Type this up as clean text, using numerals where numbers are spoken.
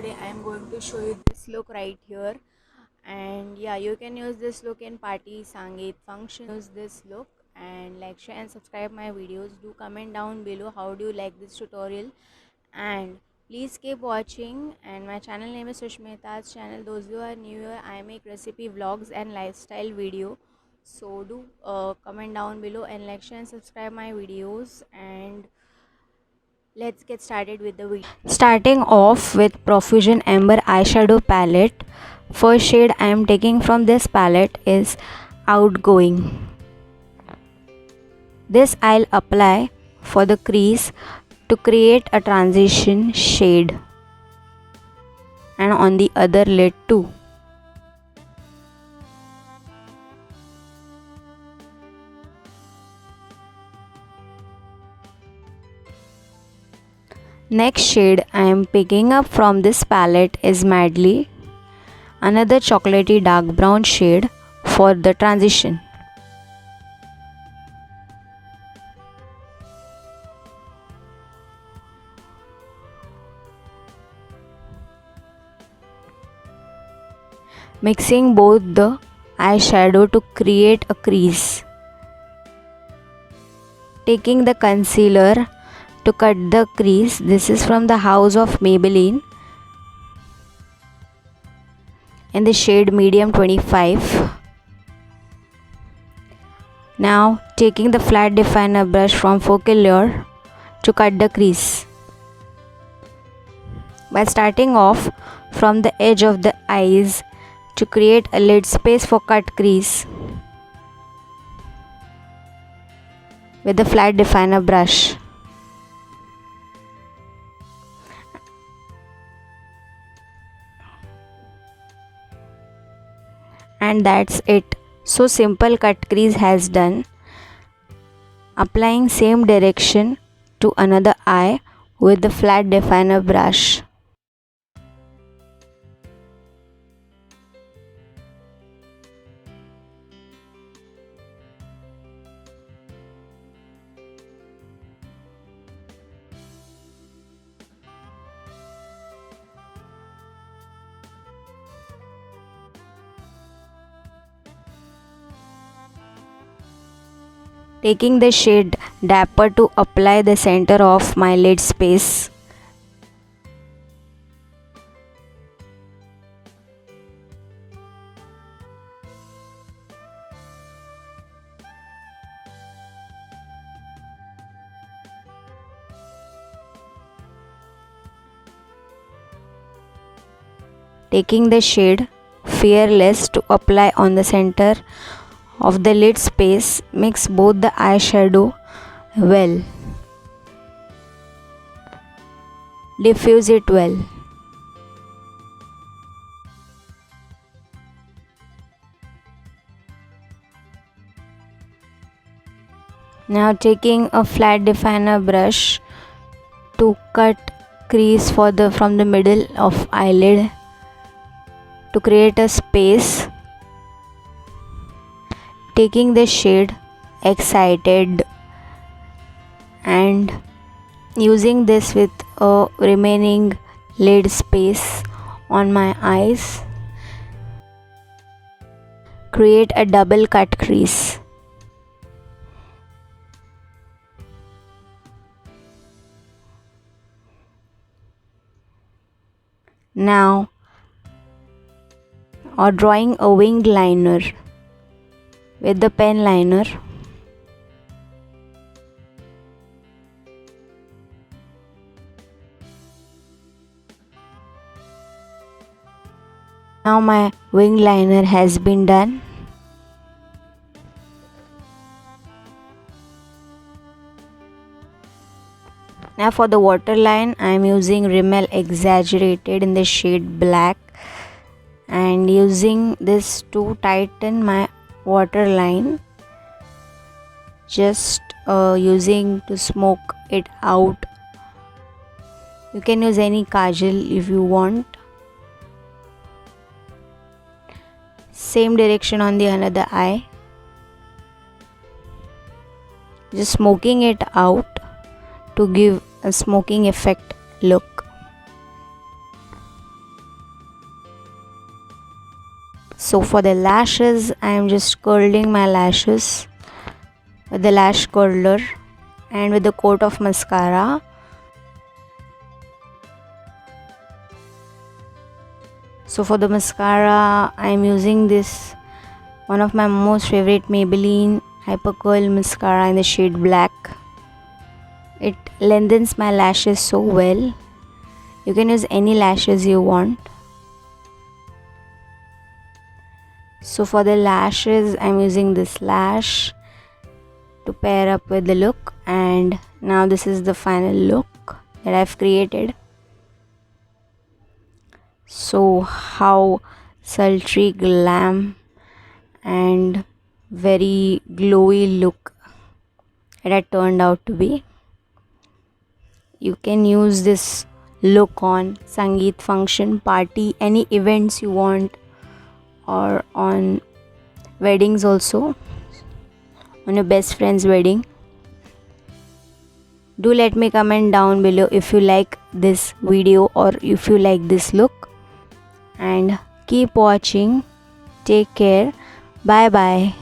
today I am going to show you this look right here. And yeah, you can use this look in party, sangeet, function. Use this look and like, share and subscribe my videos. Do comment down below how do you like this tutorial, and please keep watching. And my channel name is Sushmita's channel. Those who are new here, I make recipe vlogs and lifestyle video. So do comment down below and like, share and subscribe my videos. And let's get started with the video. Starting off with Profusion Amber eyeshadow palette. First shade I am taking from this palette is Outgoing. This I'll apply for the crease to create a transition shade, and on the other lid too. Next shade I am picking up from this palette is Madly, another chocolatey dark brown shade for the transition. Mixing both the eyeshadow to create a crease. Taking the concealer to cut the crease. This is from the house of Maybelline in the shade medium 25. Now taking the flat definer brush from focal layer to cut the crease. By starting off from the edge of the eyes to create a lid space for cut crease with the flat definer brush. And that's it. So simple cut crease has done. Applying same direction to another eye with the flat definer brush. Taking the shade Dapper to apply the center of my lid space. Taking the shade Fearless to apply on the center of the lid space. Mix both the eyeshadow well. Diffuse it well. Now taking a flat definer brush to cut crease from the middle of eyelid to create a space. Taking the shade Excited and using this with a remaining lid space on my eyes, create a double cut crease. Now, or drawing a winged liner with the pen liner. Now my wing liner has been done. Now for the waterline, I am using Rimmel Exaggerated in the shade Black, and using this to tighten my waterline, just using to smoke it out. You can use any kajal if you want. Same direction on the another eye, just smoking it out. to give a smoking effect look. So for the lashes, I am just curling my lashes with the lash curler and with the coat of mascara. So for the mascara, I am using this one of my most favorite Maybelline Hyper Curl mascara in the shade black. It lengthens my lashes so well. You can use any lashes you want. So for the lashes, I'm using this lash to pair up with the look, and now this is the final look that I've created. So how sultry, glam and very glowy look it had turned out to be. You can use this look on Sangeet function, party, any events you want, or on weddings also, on your best friend's wedding. Do let me comment down below if you like this video or if you like this look, and keep watching. Take care. Bye bye.